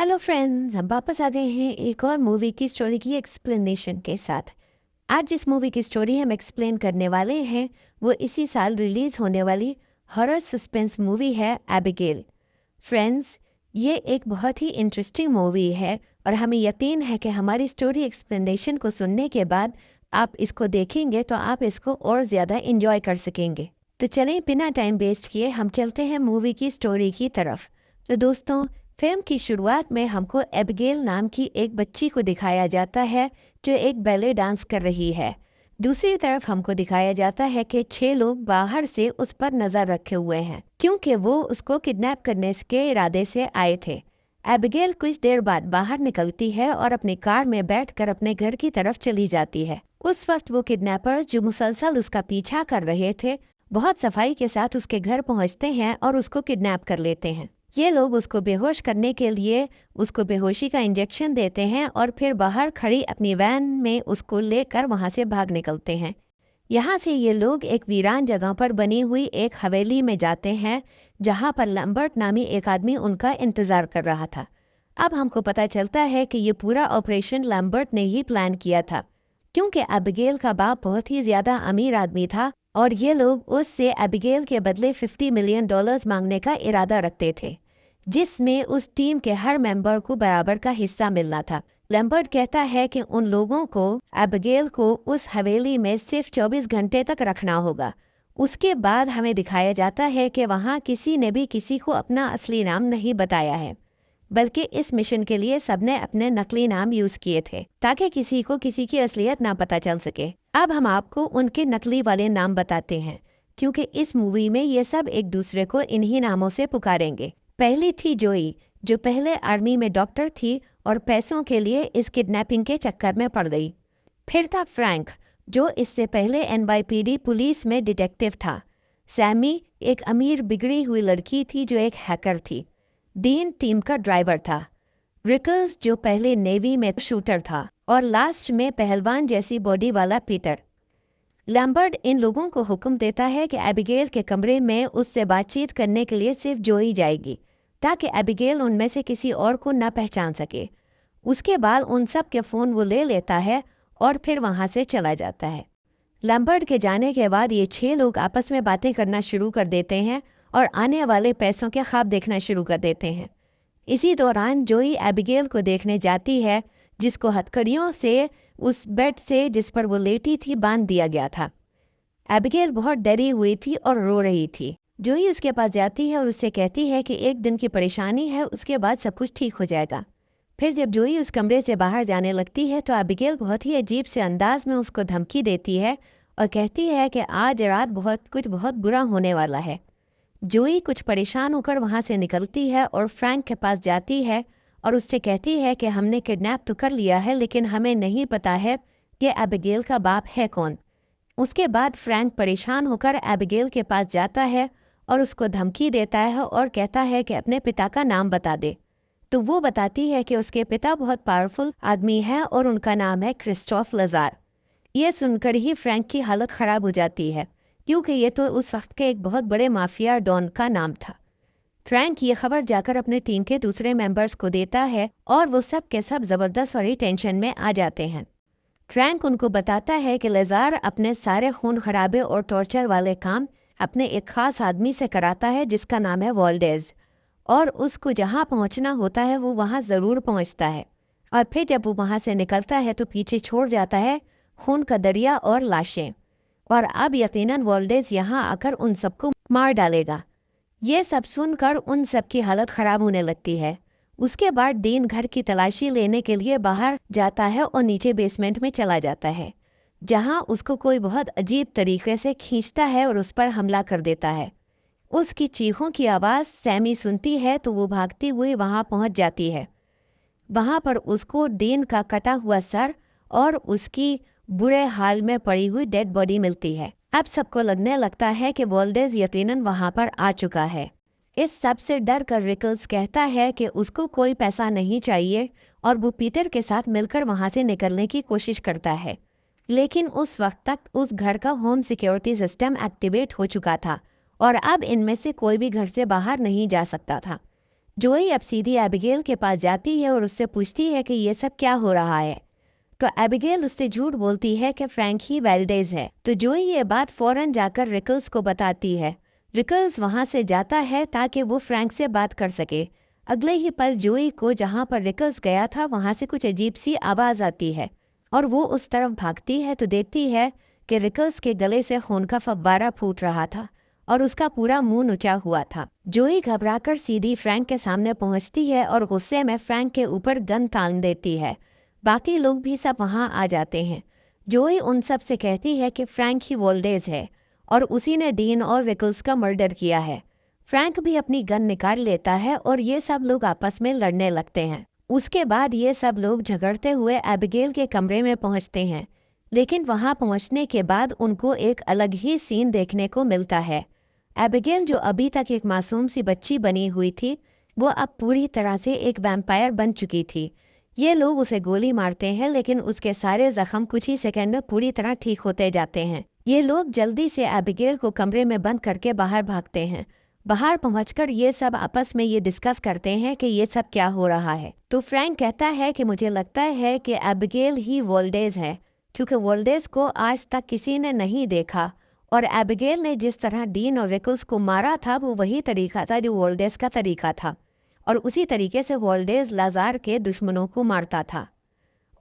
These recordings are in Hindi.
हेलो फ्रेंड्स, हम वापस आ गए हैं एक और मूवी की स्टोरी की एक्सप्लेनेशन के साथ। आज जिस मूवी की स्टोरी हम एक्सप्लेन करने वाले हैं वो इसी साल रिलीज होने वाली हॉरर सस्पेंस मूवी है एबिगेल। फ्रेंड्स, ये एक बहुत ही इंटरेस्टिंग मूवी है और हमें यकीन है कि हमारी स्टोरी एक्सप्लेनेशन को सुनने के बाद आप इसको देखेंगे तो आप इसको और ज़्यादा इंजॉय कर सकेंगे। तो चलें, बिना टाइम वेस्ट किए हम चलते हैं मूवी की स्टोरी की तरफ। तो दोस्तों, फिल्म की शुरुआत में हमको एबिगेल नाम की एक बच्ची को दिखाया जाता है जो एक बैले डांस कर रही है। दूसरी तरफ हमको दिखाया जाता है कि 6 लोग बाहर से उस पर नजर रखे हुए हैं क्योंकि वो उसको किडनैप करने के इरादे से आए थे। एबिगेल कुछ देर बाद बाहर निकलती है और अपनी कार में बैठकर अपने घर की तरफ चली जाती है। उस वक्त वो किडनैपर्स जो मुसलसल उसका पीछा कर रहे थे बहुत सफाई के साथ उसके घर पहुंचते हैं और उसको किडनैप कर लेते हैं। ये लोग उसको बेहोश करने के लिए उसको बेहोशी का इंजेक्शन देते हैं और फिर बाहर खड़ी अपनी वैन में उसको लेकर वहां से भाग निकलते हैं। यहाँ से ये लोग एक वीरान जगह पर बनी हुई एक हवेली में जाते हैं जहाँ पर लैम्बर्ट नामी एक आदमी उनका इंतज़ार कर रहा था। अब हमको पता चलता है कि ये पूरा ऑपरेशन लैम्बर्ट ने ही प्लान किया था क्योंकि एबिगेल का बाप बहुत ही ज़्यादा अमीर आदमी था और ये लोग उससे एबिगेल के बदले $50 मिलियन मांगने का इरादा रखते थे, जिसमें उस टीम के हर मेंबर को बराबर का हिस्सा मिलना था। लैम्बर्ट कहता है कि उन लोगों को एबिगेल को उस हवेली में सिर्फ 24 घंटे तक रखना होगा। उसके बाद हमें दिखाया जाता है कि वहाँ किसी ने भी किसी को अपना असली नाम नहीं बताया है, बल्कि इस मिशन के लिए सबने अपने नकली नाम यूज किए थे ताकि किसी को किसी की असलियत ना पता चल सके। अब हम आपको उनके नकली वाले नाम बताते हैं क्योंकि इस मूवी में ये सब एक दूसरे को इन्हीं नामों से पुकारेंगे। पहली थी जोई, जो पहले आर्मी में डॉक्टर थी और पैसों के लिए इस किडनैपिंग के चक्कर में पड़ गई। फिर था फ्रैंक, जो इससे पहले एनवाईपीडी पुलिस में डिटेक्टिव था। सैमी एक अमीर बिगड़ी हुई लड़की थी जो एक हैकर थी। डीन टीम का ड्राइवर था। रिकल्स जो पहले नेवी में शूटर था और लास्ट में पहलवान जैसी बॉडी वाला पीटर। लैम्बर्ट इन लोगों को हुक्म देता है कि एबिगेल के कमरे में उससे बातचीत करने के लिए सिर्फ जोई जाएगी ताकि एबिगेल उनमें से किसी और को न पहचान सके। उसके बाद उन सब के फ़ोन वो ले लेता है और फिर वहाँ से चला जाता है। लैम्बर्ट के जाने के बाद ये 6 लोग आपस में बातें करना शुरू कर देते हैं और आने वाले पैसों के ख्वाब देखना शुरू कर देते हैं। इसी दौरान जोई एबिगेल को देखने जाती है जिसको हथकड़ियों से उस बेड से जिस पर वो लेटी थी बांध दिया गया था। एबिगेल बहुत डरी हुई थी और रो रही थी। जोई उसके पास जाती है और उससे कहती है कि एक दिन की परेशानी है, उसके बाद सब कुछ ठीक हो जाएगा। फिर जब जोई उस कमरे से बाहर जाने लगती है तो एबिगेल बहुत ही अजीब से अंदाज में उसको धमकी देती है और कहती है कि आज रात बहुत बुरा होने वाला है। जोई कुछ परेशान होकर वहाँ से निकलती है और फ्रैंक के पास जाती है और उससे कहती है कि हमने किडनैप तो कर लिया है लेकिन हमें नहीं पता है कि एबिगेल का बाप है कौन। उसके बाद फ्रैंक परेशान होकर एबिगेल के पास जाता है और उसको धमकी देता है और कहता है कि अपने पिता का नाम बता दे। तो वो बताती है कि उसके पिता बहुत पावरफुल आदमी है और उनका नाम है क्रिस्टोफ लजार। ये सुनकर ही फ्रैंक की हालत ख़राब हो जाती है क्योंकि ये तो उस वक्त के एक बहुत बड़े माफिया डॉन का नाम था। फ्रैंक ये खबर जाकर अपने टीम के दूसरे मेंबर्स को देता है और वो सब के सब ज़बरदस्त वाली टेंशन में आ जाते हैं। फ्रैंक उनको बताता है कि लेजार अपने सारे खून खराबे और टॉर्चर वाले काम अपने एक ख़ास आदमी से कराता है जिसका नाम है वॉल्डेज, और उसको जहाँ पहुँचना होता है वो वहाँ ज़रूर पहुँचता है। और फिर जब वो वहाँ से निकलता है तो पीछे छोड़ जाता है खून का दरिया और लाशें। और अब यकीनन वॉल्डेज यहाँ आकर उन सबको मार डालेगा। ये सब सुनकर उन सब की हालत ख़राब होने लगती है। उसके बाद डीन घर की तलाशी लेने के लिए बाहर जाता है और नीचे बेसमेंट में चला जाता है जहाँ उसको कोई बहुत अजीब तरीके से खींचता है और उस पर हमला कर देता है। उसकी चीखों की आवाज़ सैमी सुनती है तो वो भागती हुई वहाँ पहुँच जाती है। वहाँ पर उसको डीन का कटा हुआ सर और उसकी बुरे हाल में पड़ी हुई डेड बॉडी मिलती है। अब सबको लगने लगता है कि वोल्डेज यकीनन वहाँ पर आ चुका है। इस सब से डर कर रिकल्स कहता है कि उसको कोई पैसा नहीं चाहिए और वो पीटर के साथ मिलकर वहाँ से निकलने की कोशिश करता है। लेकिन उस वक्त तक उस घर का होम सिक्योरिटी सिस्टम एक्टिवेट हो चुका था और अब इनमें से कोई भी घर से बाहर नहीं जा सकता था। जोई अब सीधी एबिगेल के पास जाती है और उससे पूछती है कि ये सब क्या हो रहा है। तो एबिगेल उससे झूठ बोलती है कि फ्रैंक ही वेल्डेज है। तो जोई ये बात फौरन जाकर रिकल्स को बताती है। रिकल्स वहां से जाता है ताकि वो फ्रैंक से बात कर सके। अगले ही पल जोई को जहां पर रिकल्स गया था वहां से कुछ अजीब सी आवाज आती है और वो उस तरफ भागती है तो देखती है कि रिकल्स के गले से खून का फव्वारा फूट रहा था और उसका पूरा मुंह नुचा हुआ था। जोई घबराकर सीधी फ्रैंक के सामने पहुंचती है और गुस्से में फ्रैंक के ऊपर गन तान देती है। बाकी लोग भी सब वहां आ जाते हैं। जोई उन सब से कहती है कि फ्रैंक ही वोल्डेज है और उसी ने डीन और रिकल्स का मर्डर किया है। फ्रैंक भी अपनी गन निकाल लेता है और ये सब लोग आपस में लड़ने लगते हैं। उसके बाद ये सब लोग झगड़ते हुए एबिगेल के कमरे में पहुंचते हैं, लेकिन वहां पहुंचने के बाद उनको एक अलग ही सीन देखने को मिलता है। एबिगेल जो अभी तक एक मासूम सी बच्ची बनी हुई थी, वो अब पूरी तरह से एक वैम्पायर बन चुकी थी। ये लोग उसे गोली मारते हैं लेकिन उसके सारे जख्म कुछ ही सेकंड में पूरी तरह ठीक होते जाते हैं। ये लोग जल्दी से एबिगेल को कमरे में बंद करके बाहर भागते हैं। बाहर पहुंचकर ये सब आपस में ये डिस्कस करते हैं कि ये सब क्या हो रहा है। तो फ्रैंक कहता है कि मुझे लगता है कि एबिगेल ही वोल्डेज है, क्योंकि वोल्डेज को आज तक किसी ने नहीं देखा और एबिगेल ने जिस तरह डीन और रिकल्स को मारा था वो वही तरीका था जो वोल्डेज का तरीका था और उसी तरीके से वोल्डेज लाजार के दुश्मनों को मारता था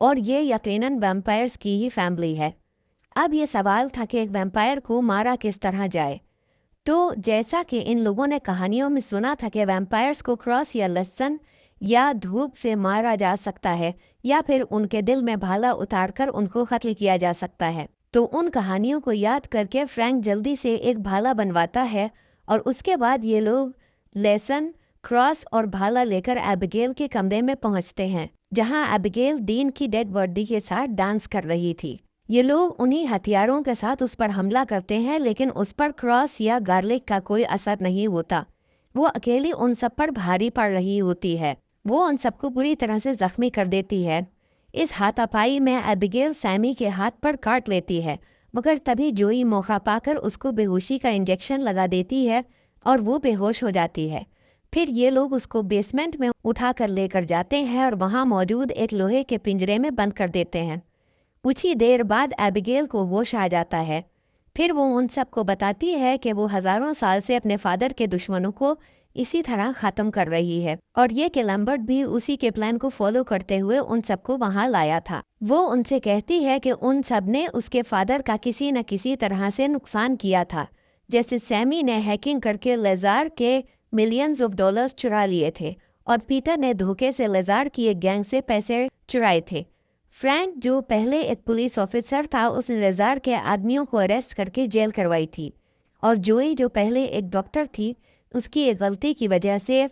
और ये यकीनन वैम्पायर्स की ही फैमिली है। अब ये सवाल था कि एक वैम्पायर को मारा किस तरह जाए। तो जैसा कि इन लोगों ने कहानियों में सुना था कि वैम्पायर्स को क्रॉस या लहसुन या धूप से मारा जा सकता है या फिर उनके दिल में भाला उतारकर उनको कत्ल किया जा सकता है। तो उन कहानियों को याद करके फ्रैंक जल्दी से एक भाला बनवाता है और उसके बाद ये लोग लहसुन, क्रॉस और भाला लेकर एबिगेल के कमरे में पहुंचते हैं, जहां एबिगेल डीन की डेड बॉडी के साथ डांस कर रही थी। ये लोग उन्हीं हथियारों के साथ उस पर हमला करते हैं लेकिन उस पर क्रॉस या गार्लिक का कोई असर नहीं होता। वो अकेली उन सब पर भारी पड़ रही होती है। वो उन सबको बुरी तरह से जख्मी कर देती है। इस हाथापाई में एबिगेल सैमी के हाथ पर काट लेती है, मगर तभी जोई मौका पाकर उसको बेहोशी का इंजेक्शन लगा देती है और वो बेहोश हो जाती है। फिर ये लोग उसको बेसमेंट में उठाकर लेकर जाते हैं और वहाँ मौजूद एक लोहे के पिंजरे में बंद कर देते हैं। कुछ ही देर बाद एबिगेल को होश आ जाता है। फिर वो उन सबको बताती है कि वो हजारों साल से अपने फादर के दुश्मनों को इसी तरह ख़त्म कर रही है और ये कि लैम्बर्ट भी उसी के प्लान को फॉलो करते हुए उन सबको वहाँ लाया था। वो उनसे कहती है कि उन सब ने उसके फादर का किसी न किसी तरह से नुकसान किया था, जैसे सैमी ने हैकिंग करके लेजार के मिलियंस ऑफ डॉलर्स चुरा लिए थे और पीटर ने धोखे से लेजार की एक गैंग से पैसे चुराए थे। फ्रैंक जो पहले एक पुलिस ऑफिसर था उसने लेजार के आदमियों को अरेस्ट करके जेल करवाई थी और जोई जो पहले एक डॉक्टर थी उसकी एक गलती की वजह से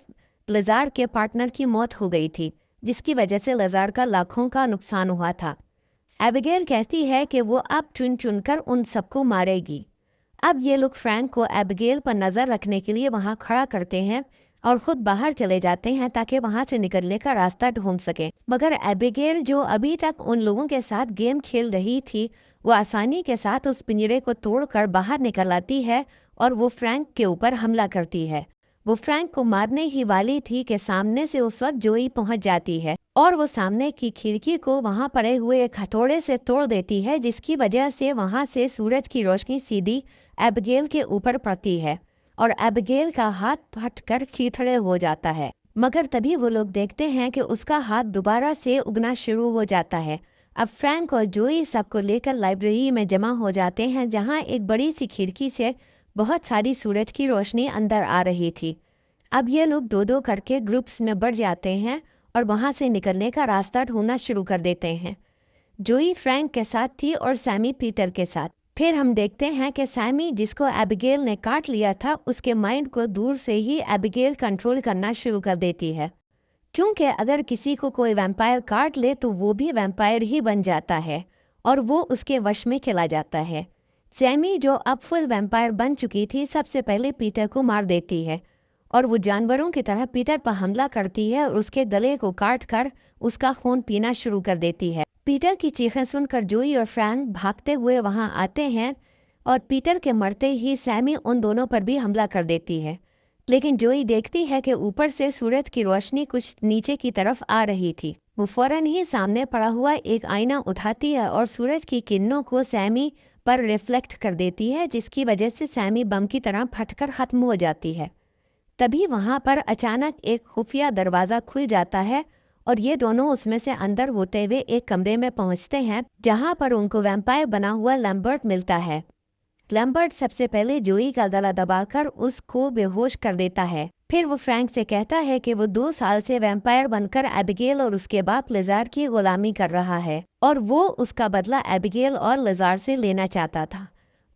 लेजार के पार्टनर की मौत हो गई थी, जिसकी वजह से लेजार का लाखों का नुकसान हुआ था। एबिगेल कहती है कि वो अब चुन चुनकर उन सबको मारेगी। अब ये लोग फ्रैंक को एबिगेल पर नज़र रखने के लिए वहाँ खड़ा करते हैं और खुद बाहर चले जाते हैं ताकि वहाँ से निकलने का रास्ता ढूंढ सके। मगर एबिगेल जो अभी तक उन लोगों के साथ गेम खेल रही थी वो आसानी के साथ उस पिंजरे को तोड़कर बाहर निकल आती है और वो फ्रैंक के ऊपर हमला करती है। वो फ्रैंक को मारने ही वाली थी कि सामने से उस वक्त जोई पहुंच जाती है और वो सामने की खिड़की को वहां पड़े हुए एक हथौड़े से तोड़ देती है, जिसकी वजह से वहां से सूरज की रोशनी सीधी एबिगेल के ऊपर पड़ती है और एबिगेल का हाथ फटकर खींचड़े हो जाता है। मगर तभी वो लोग देखते हैं कि उसका हाथ दोबारा से उगना शुरू हो जाता है। अब फ्रैंक और जोई सबको लेकर लाइब्रेरी में जमा हो जाते हैं, जहां एक बड़ी सी खिड़की से बहुत सारी सूरज की रोशनी अंदर आ रही थी। अब ये लोग दो दो करके ग्रुप्स में बढ़ जाते हैं और वहां से निकलने का रास्ता ढूंढना शुरू कर देते हैं। जोई फ्रैंक के साथ थी और सैमी पीटर के साथ। फिर हम देखते हैं कि सैमी जिसको एबिगेल ने काट लिया था उसके माइंड को दूर से ही एबिगेल कंट्रोल करना शुरू कर देती है, क्योंकि अगर किसी को कोई वैम्पायर काट ले तो वो भी वैम्पायर ही बन जाता है और वो उसके वश में चला जाता है। सैमी जो अब फुल वैम्पायर बन चुकी थी सबसे पहले पीटर को मार देती है और वो जानवरों की तरह पीटर पर हमला करती है और उसके गले को काट कर उसका खून पीना शुरू कर देती है। पीटर की चीखें सुनकर जोई और फ्रैंक भागते हुए वहां आते हैं और पीटर के मरते ही सैमी उन दोनों पर भी हमला कर देती है। लेकिन जोई देखती है कि ऊपर से सूरज की रोशनी कुछ नीचे की तरफ आ रही थी। वो फौरन ही सामने पड़ा हुआ एक आईना उठाती है और सूरज की किरणों को सैमी पर रिफ्लेक्ट कर देती है, जिसकी वजह से सैमी बम की तरह फटकर खत्म हो जाती है। तभी वहां पर अचानक एक खुफिया दरवाज़ा खुल जाता है और ये दोनों उसमें से अंदर होते हुए एक कमरे में पहुंचते हैं, जहां पर उनको वैम्पायर बना हुआ लैम्बर्ट मिलता है। लैम्बर्ट सबसे पहले जोई का गला दबाकर उसको बेहोश कर देता है। फिर वो फ्रैंक से कहता है कि वो 2 साल से वैम्पायर बनकर एबिगेल और उसके बाप लिजार की गुलामी कर रहा है और वो उसका बदला एबिगेल और लिजार से लेना चाहता था।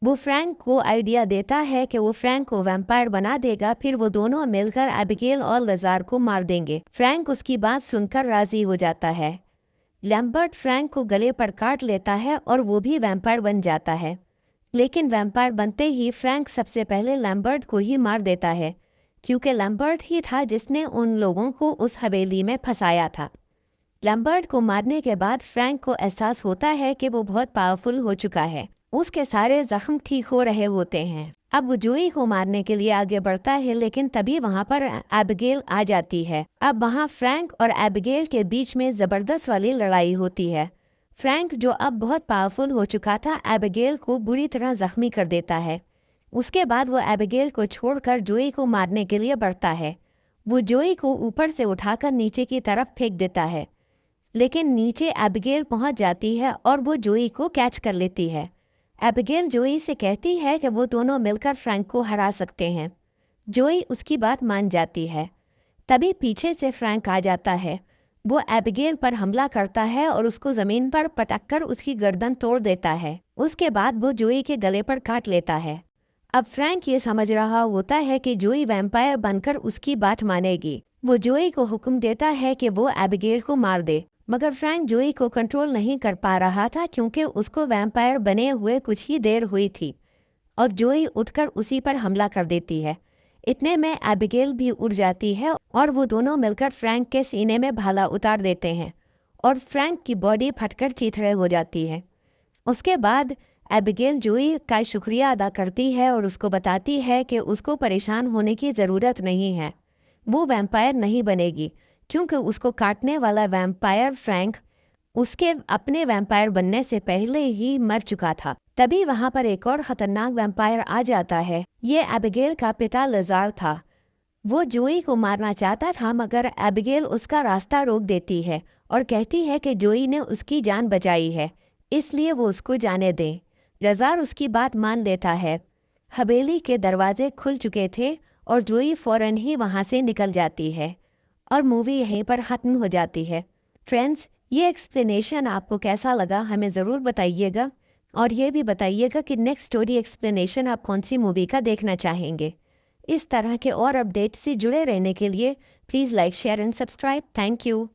वो फ्रैंक को आइडिया देता है कि वो फ्रैंक को वैम्पायर बना देगा, फिर वो दोनों मिलकर एबिगेल और लिजार को मार देंगे। फ्रैंक उसकी बात सुनकर राजी हो जाता है। लैम्बर्ट फ्रैंक को गले पर काट लेता है और वो भी वैम्पायर बन जाता है। लेकिन वैम्पायर बनते ही फ्रैंक सबसे पहले लैम्बर्ट को ही मार देता है, क्योंकि लैम्बर्ट ही था जिसने उन लोगों को उस हवेली में फंसाया था। लैम्बर्ट को मारने के बाद फ्रैंक को एहसास होता है कि वो बहुत पावरफुल हो चुका है। उसके सारे जख्म ठीक हो रहे होते हैं। अब वो जोई को मारने के लिए आगे बढ़ता है, लेकिन तभी वहां पर एबिगेल आ जाती है। अब वहां फ्रैंक और एबिगेल के बीच में जबरदस्त वाली लड़ाई होती है। फ्रैंक, जो अब बहुत पावरफुल हो चुका था, एबिगेल को बुरी तरह जख्मी कर देता है। उसके बाद वो एबिगेल को छोड़कर जोई को मारने के लिए बढ़ता है। वो जोई को ऊपर से उठाकर नीचे की तरफ फेंक देता है, लेकिन नीचे एबिगेल पहुंच जाती है और वो जोई को कैच कर लेती है। एबिगेल जोई से कहती है कि वो दोनों मिलकर फ्रैंक को हरा सकते हैं। जोई उसकी बात मान जाती है। तभी पीछे से फ्रैंक आ जाता है। वो एबिगेल पर हमला करता है और उसको ज़मीन पर पटककर उसकी गर्दन तोड़ देता है। उसके बाद वो जोई के गले पर काट लेता है। अब फ्रैंक ये समझ रहा होता है कि जोई वैम्पायर बनकर उसकी बात मानेगी। वो जोई को हुक्म देता है कि वो एबिगेल को मार दे, मगर फ्रैंक जोई को कंट्रोल नहीं कर पा रहा था, क्योंकि उसको वैम्पायर बने हुए कुछ ही देर हुई थी और जोई उठकर उसी पर हमला कर देती है। इतने में एबिगेल भी उड़ जाती है और वो दोनों मिलकर फ्रैंक के सीने में भाला उतार देते हैं और फ्रैंक की बॉडी फटकर चीथड़े हो जाती है। उसके बाद एबिगेल जोई का शुक्रिया अदा करती है और उसको बताती है कि उसको परेशान होने की ज़रूरत नहीं है। वो वैम्पायर नहीं बनेगी, क्योंकि उसको काटने वाला वैम्पायर फ्रैंक उसके अपने वैम्पायर बनने से पहले ही मर चुका था। तभी वहां पर एक और खतरनाक वैम्पायर आ जाता है। ये एबिगेल का पिता लिजार था। वो जोई को मारना चाहता था, मगर एबिगेल उसका रास्ता रोक देती है और कहती है कि जोई ने उसकी जान बचाई है, इसलिए वो उसको जाने दें। लिजार उसकी बात मान लेता है। हवेली के दरवाजे खुल चुके थे और जोई फौरन ही वहां से निकल जाती है और मूवी यहीं पर ख़त्म हो जाती है। फ्रेंड्स, ये एक्सप्लेनेशन आपको कैसा लगा हमें ज़रूर बताइएगा और ये भी बताइएगा कि नेक्स्ट स्टोरी एक्सप्लेनेशन आप कौन सी मूवी का देखना चाहेंगे। इस तरह के और अपडेट से जुड़े रहने के लिए please like, share and subscribe. Thank you.